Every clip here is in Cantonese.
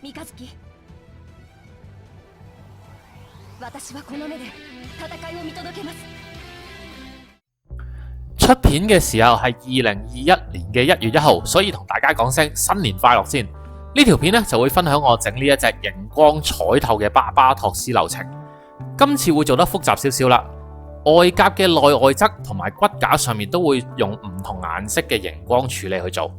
三日月。私はこの目で戦いを見届けます。出片嘅時候係2021年嘅1月1號，所以同大家講聲新年快樂先。呢條片呢就會分享我整呢一隻熒光彩透嘅巴巴托斯流程。今次會做得複雜少少啦，外甲嘅內外側同埋骨架上面都會用唔同顏色嘅熒光處理去做。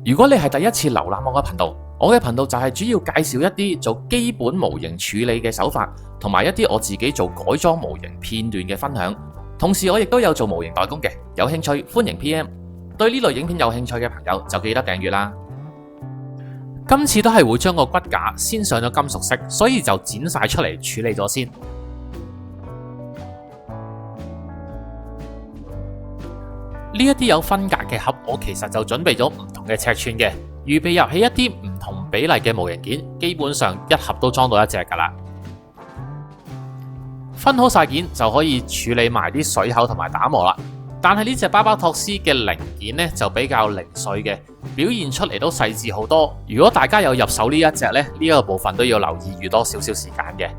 如果你係第一次瀏覽我嘅頻道，我嘅頻道就係主要介紹一啲做基本模型處理嘅手法，同埋一啲我自己做改裝模型片段嘅分享。同時我亦都有做模型代工嘅，有興趣歡迎 PM。對呢類影片有興趣嘅朋友就記得訂閱啦。今次都係會將個骨架先上咗金屬色，所以就剪晒出嚟處理咗先。呢一啲有分隔嘅盒，我其實就準備咗唔同嘅尺寸嘅，預備入起一啲唔同比例嘅模型件，基本上一盒都裝到一隻㗎啦。分好晒件就可以處理埋啲水口同埋打磨啦。但係呢隻巴巴托斯嘅零件呢，就比較零碎嘅，表現出嚟都細緻好多。如果大家有入手呢一隻呢，呢個部分都要留意預多少少時間嘅。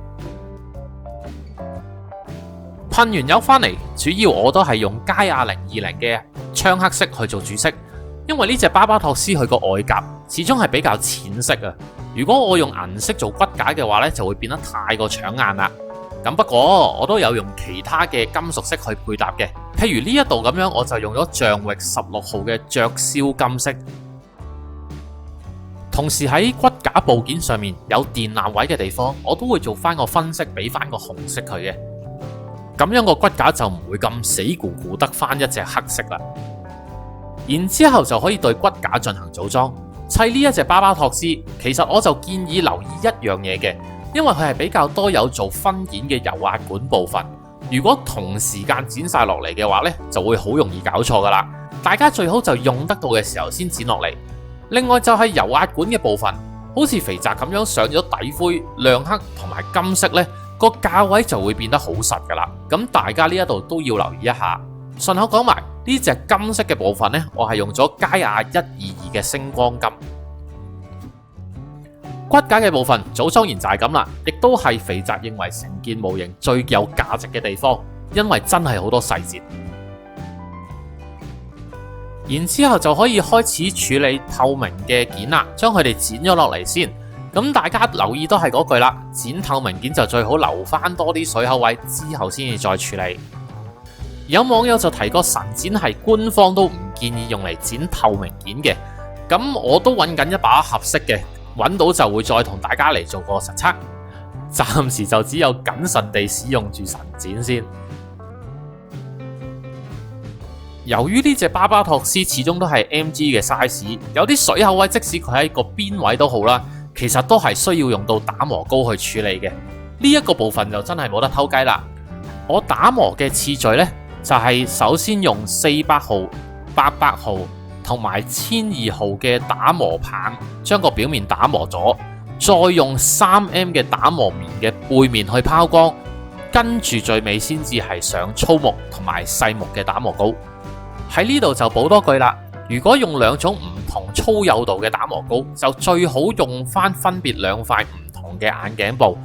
噴完油返嚟，主要我都係用佳亞020嘅槍黑色去做主色，因為呢隻巴巴托斯佢個外甲始終係比較淺色啊。如果我用銀色做骨架嘅話呢，就會變得太過搶眼啦。咁不過我都有用其他嘅金屬色去配搭嘅，譬如呢一度咁樣，我就用咗象域16號嘅雀燒金色。同時喺骨架部件上面有電纜位嘅地方，我都會做翻個分色，俾翻個紅色佢嘅。咁樣個骨架就唔會咁死咕咕得翻一隻黑色啦。然之後就可以對骨架進行組裝。砌呢一隻巴巴托斯，其實我就建議留意一樣嘢嘅。因為佢係比較多有做分件嘅油壓管部分，如果同時間剪晒落嚟嘅話呢，就會好容易搞錯噶啦。大家最好就用得到嘅時候先剪落嚟。另外就係油壓管嘅部分，好似肥宅咁樣上咗底灰、亮黑同埋金色呢，個價位就會變得好實噶啦。咁大家呢一度都要留意一下。順口講埋呢隻金色嘅部分呢，我係用咗佳亞122嘅星光金。骨架嘅部分組裝完就係咁啦，亦都係肥宅認為成件模型最有價值嘅地方，因為真係好多細節。然之後就可以開始處理透明嘅件啦，將佢哋剪咗落嚟先。咁大家留意都係嗰句啦，剪透明件就最好留翻多啲水口位，之後先至再處理。有網友就提過神剪係官方都唔建議用嚟剪透明件嘅，咁我都揾緊一把合適嘅。揾到就會再同大家嚟做個實測，暫時就只有謹慎地使用住神剪先。由於呢隻巴巴托斯始終都係 MG 嘅 size， 有啲水口位即使佢喺個邊位都好啦，其實都係需要用到打磨膏去處理嘅。呢一個部分就真係冇得偷雞啦。我打磨嘅次序呢，就係首先用400號、800號同埋1200號嘅打磨棒將個表面打磨咗，再用3M 嘅打磨棉嘅背面去拋光，跟住最尾先至係上粗木同埋細木嘅打磨膏。喺呢度就補多句啦，如果用兩種唔同粗幼度嘅打磨膏，就最好用翻分別兩塊唔同嘅眼鏡布，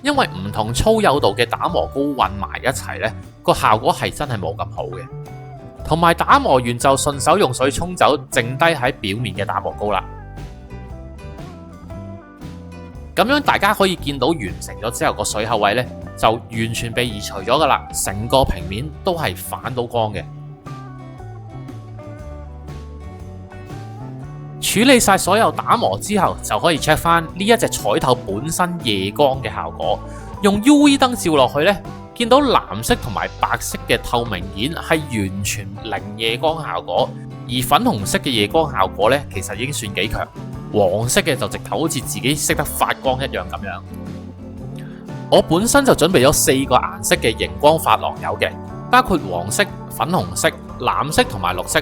因為唔同粗幼度嘅打磨膏混埋一齊呢，個效果係真係冇咁好嘅。同埋打磨完就順手用水沖走剩低喺表面嘅打磨膏啦。咁樣大家可以見到完成咗之後個水口位呢，就完全被移除咗噶啦，成個平面都係反到光嘅。處理晒所有打磨之後，就可以 check 翻呢一隻彩透本身夜光嘅效果。用 UV 燈照落去呢，見到藍色同埋白色嘅透明件係完全零夜光效果，而粉紅色嘅夜光效果呢，其實已經算幾強。黃色嘅就直頭好似自己識得發光一樣咁樣。我本身就準備咗4個顏色嘅熒光發廊油嘅，包括黃色、粉紅色、藍色同埋綠色。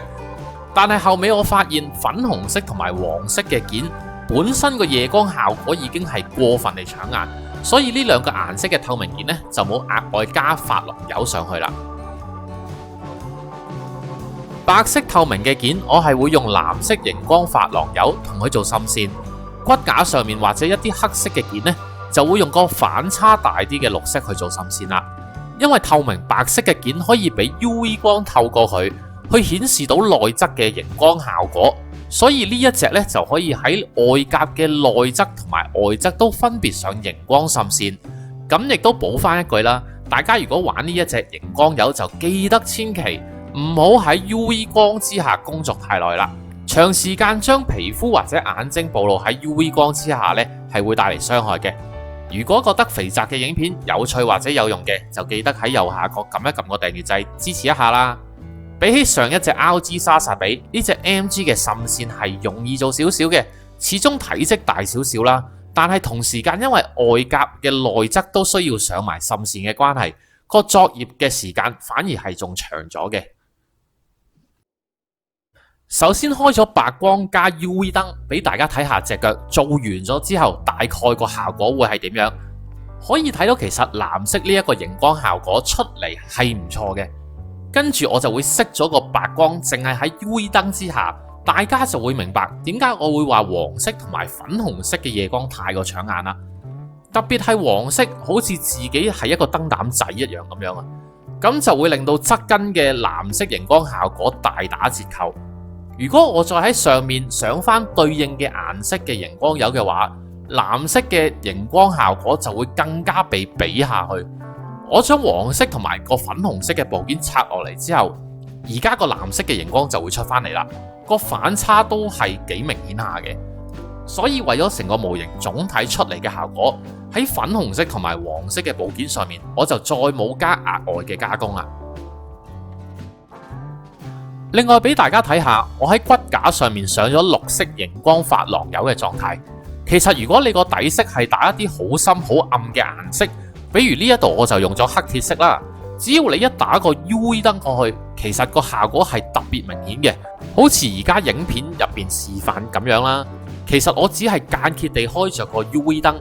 但係後尾我發現粉紅色同埋黃色嘅件本身個夜光效果已經係過分地搶眼，所以呢兩個顏色嘅透明件呢，就冇額外加發廊油上去啦。白色透明嘅件我係會用藍色熒光發廊油同佢做滲線，骨架上面或者一啲黑色嘅件呢，就會用個反差大啲嘅綠色去做滲線啦。因為透明白色嘅件可以俾 UV 光透過佢，去顯示到內側嘅熒光效果，所以呢一隻呢，就可以喺外甲嘅內側同埋外側都分別上熒光滲線。咁亦都補翻一句啦，大家如果玩呢一隻熒光油，就記得千祈唔好喺 UV 光之下工作太耐啦。長時間將皮膚或者眼睛暴露喺 UV 光之下呢，係會帶嚟傷害嘅。如果覺得肥宅嘅影片有趣或者有用嘅，就記得喺右下角撳一撳個訂閱掣支持一下啦。比起上一隻 RG 沙薩比，呢隻 MG 嘅滲線係容易做少少嘅，始終體積大少少啦。但係同時間因為外甲嘅內側都需要上埋滲線嘅關係，個作業嘅時間反而係仲長咗嘅。首先開咗白光加 UV 燈俾大家睇下隻腳做完咗之後大概個效果會係點樣。可以睇到其實藍色呢一個熒光效果出嚟係唔錯嘅。跟住我就會熄咗個白光，淨係喺 UV 燈之下，大家就會明白點解我會話黃色同埋粉紅色嘅夜光太過搶眼啦。特別係黃色好似自己係一個燈膽仔一樣咁樣啊，咁就會令到側跟嘅藍色熒光效果大打折扣。如果我再喺上面上翻對應嘅顏色嘅熒光油嘅話，藍色嘅熒光效果就會更加被比下去。我將黃色同埋個粉紅色嘅部件拆落嚟之後，而家個藍色嘅熒光就會出翻嚟啦，個反差都係幾明顯下嘅。所以為咗成個模型總體出嚟嘅效果，喺粉紅色同埋黃色嘅部件上面，我就再冇加額外嘅加工啦。另外俾大家睇下，我喺骨架上面上咗綠色熒光髮廊油嘅狀態。其實如果你個底色係打一啲好深好暗嘅顏色，比如呢一度我就用咗黑鐵色啦。只要你一打個 UV 燈過去，其實個效果係特別明顯嘅，好似而家影片入邊示範咁樣啦。其實我只係間歇地開着個 UV 燈，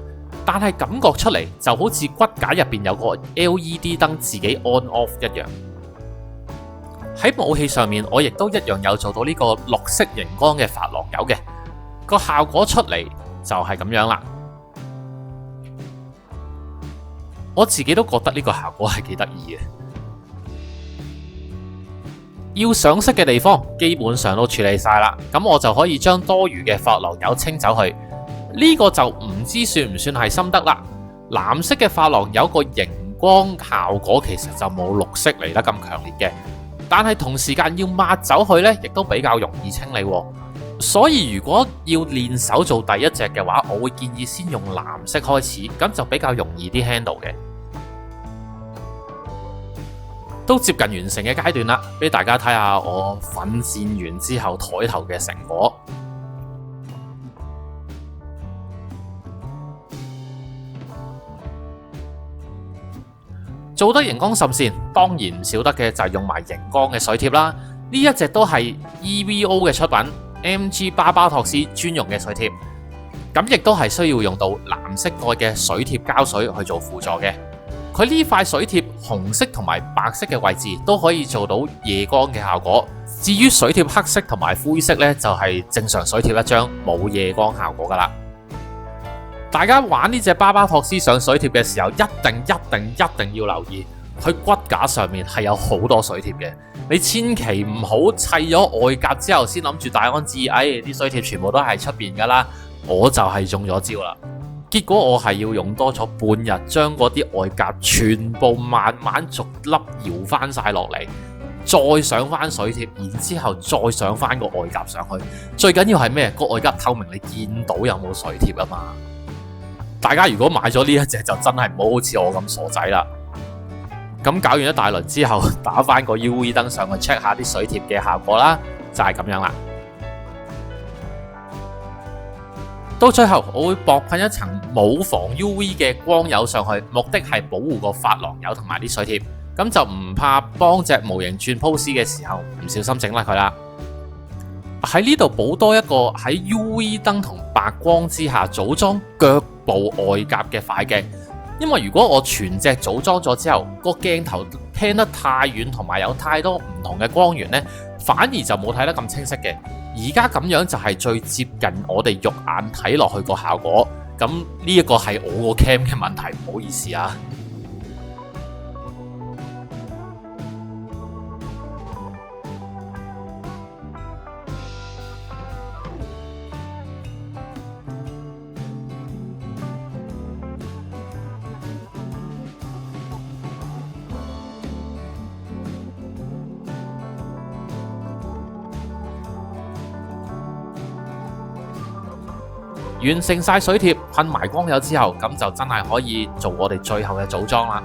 但係感覺出嚟就好似骨架入邊有個 LED 燈自己 on off 一樣。喺武器上面，我亦都一樣有做到呢個綠色熒光嘅髮廊油嘅，個效果出嚟就係咁樣啦。我自己都覺得呢個效果係幾得意嘅。要上色嘅地方基本上都處理晒啦，咁我就可以將多餘嘅髮廊油清走去。呢個就唔知算唔算係心得啦。藍色嘅髮廊油個熒光效果其實就冇綠色嚟得咁強烈嘅，但係同時間要抹走佢呢，亦都比較容易清理。所以如果要練手做第一隻嘅話，我會建議先用藍色開始，咁就比較容易啲 handle 嘅。都接近完成嘅階段啦，俾大家睇下我奮戰完之後枱頭嘅成果。做得熒光滲線，當然唔少得嘅就係用埋熒光嘅水貼啦。呢一隻都係 EVO 嘅出品。MG 巴巴托斯專用嘅水貼，咁亦都係需要用到藍色蓋嘅水貼膠水去做輔助嘅。佢呢塊水貼紅色同埋白色嘅位置都可以做到夜光嘅效果。至於水貼黑色同埋灰色呢，就係正常水貼一張，冇夜光效果噶啦。大家玩呢隻巴巴托斯上水貼嘅時候，一定要留意，佢骨架上面係有好多水貼嘅。你千祈唔好砌咗外甲之後先諗住大安旨意，啲水貼全部都係出邊噶啦。我就係中咗招啦，結果我係要用多咗半日將嗰啲外甲全部慢慢逐粒搖翻晒落嚟，再上翻水貼，然之後再上翻個外甲上去。最緊要係咩？個外甲透明，你見到有冇水貼啊嘛。大家如果買咗呢一隻就真係唔好好似我咁傻仔啦。咁搞完一大輪之後，打翻個 UV 燈上去 check 下啲水貼嘅效果啦，就係咁樣啦。到最後我會薄噴一層冇防 UV 嘅光油上去，目的係保護個髮廊油同埋啲水貼，咁就唔怕幫隻模型轉 pose 嘅時候唔小心整甩佢啦。喺呢度補多一個喺 UV 燈同白光之下組裝腳部外甲嘅快鏡。因為如果我全隻組裝咗之後，個鏡頭聽得太遠同埋有太多唔同嘅光源呢，反而就冇睇得咁清晰嘅。而家咁樣就係最接近我哋肉眼睇落去個效果。咁呢一個係我個 cam 嘅問題，唔好意思啊。完成晒水貼，噴埋光油之後，咁就真係可以做我哋最後嘅組裝啦。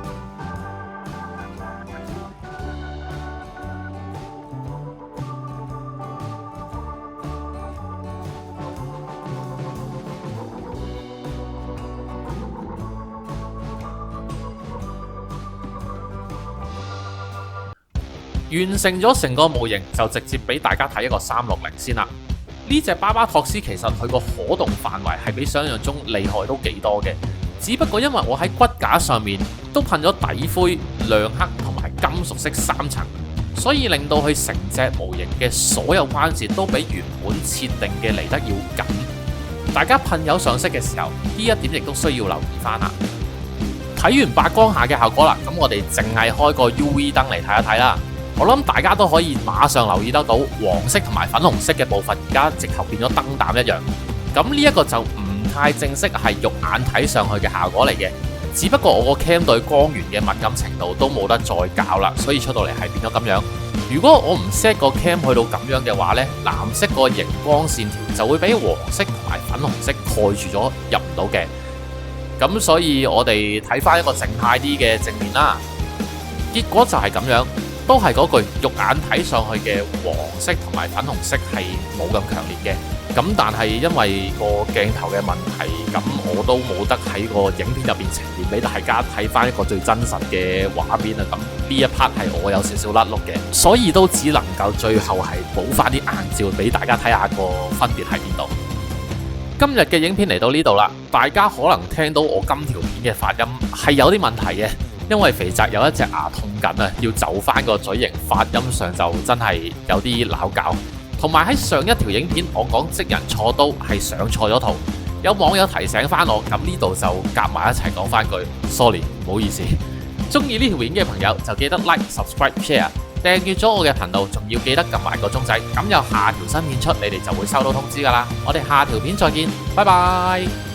完成咗成個模型，就直接俾大家睇一個360先啦。呢隻巴巴托斯其實佢個可動範圍係比想象中厲害都幾多嘅，只不過因為我喺骨架上面都噴咗底灰、亮黑同埋金屬色3層，所以令到佢成隻模型嘅所有關節都比原本設定嘅嚟得要緊。大家噴油上色嘅時候，呢一點亦都需要留意翻啦。睇完白光下嘅效果啦，咁我哋淨係開個 UV 燈嚟睇一睇啦。我諗大家都可以馬上留意得到黃色同埋粉紅色嘅部分，而家直頭變咗燈膽一樣。咁呢一個就唔太正式係肉眼睇上去嘅效果嚟嘅，只不過我個 cam 對光源嘅敏感程度都冇得再校啦，所以出到嚟係變咗咁樣。如果我唔 set 個 cam 去到咁樣嘅話呢，藍色個熒光線條就會俾黃色同埋粉紅色蓋住咗，入唔到嘅。咁所以我哋睇翻一個靜態啲嘅正面啦，結果就係咁樣。都係嗰句，肉眼睇上去嘅黃色同埋粉紅色係冇咁強烈嘅。咁但係因為個鏡頭嘅問題，咁我都冇得喺個影片入邊呈現俾大家睇翻一個最真實嘅畫面啊。咁呢一 part 係我有少少甩碌嘅，所以都只能夠最後係補翻啲硬照俾大家睇下個分別喺邊度。今日嘅影片嚟到呢度啦，大家可能聽到我今條片嘅發音係有啲問題嘅。因為肥宅有一隻牙痛緊啊，要就翻個嘴型，發音上就真係有啲拗教。同埋喺上一條影片我講職人錯刀係上錯咗圖，有網友提醒翻我，咁呢度就夾埋一齊講翻句 sorry， 唔好意思。中意呢條片嘅朋友就記得 like、subscribe、share， 訂閱咗我嘅頻道，仲要記得撳埋個鐘仔，咁有下條新片出，你哋就會收到通知噶啦。我哋下條片再見，拜拜。